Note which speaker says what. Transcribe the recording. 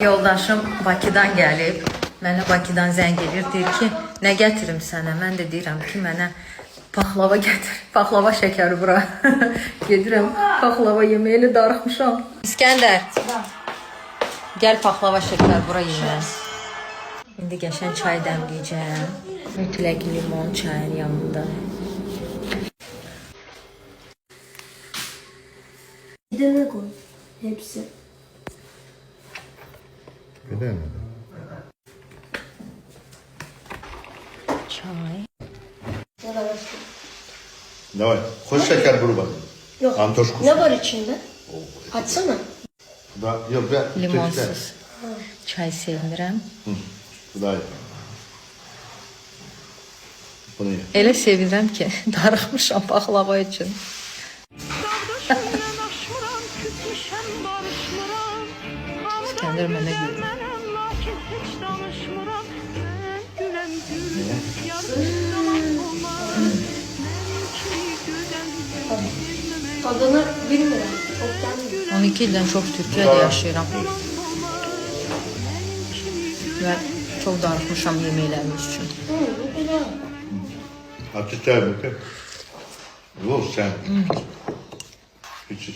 Speaker 1: Yoldaşım Bakıdan gəlib. Mənə Bakıdan zəng edir. Deyir ki, nə gətirim sənə? Mən də deyirəm ki, mənə paxlava gətir. Paxlava şəkəri bura. Gedirəm, paxlava yeməylə darıxmışam. İskəndər, gəl paxlava şəkəri bura yeməyəm. İndi qəşən çay dəmləyəcəm. Mütləq limon çayın yanında.
Speaker 2: Gidene koy. Hepsi.
Speaker 3: Öyle mi?
Speaker 1: Çay.
Speaker 3: Давай. Hoş şeker buru bak.
Speaker 2: Yok.
Speaker 3: Antoş kus.
Speaker 2: Ne var içinde? Açsana.
Speaker 3: Da, yok ben.
Speaker 1: Limonsuz. Çay sevmirəm.
Speaker 3: Bu da iyi. Bunu ye.
Speaker 1: Elə sevirəm ki, darıxmışam paxlava üçün. İskəndər mənə gülür.
Speaker 2: Tadını bilmiyorum. Çok
Speaker 1: 12 ildən çox Türkiyədə yaşayıram. Və çox darıxmışam yeməklərimiz üçün.
Speaker 2: güzel.
Speaker 3: Açı çay bakayım. Yok sen. Hiç.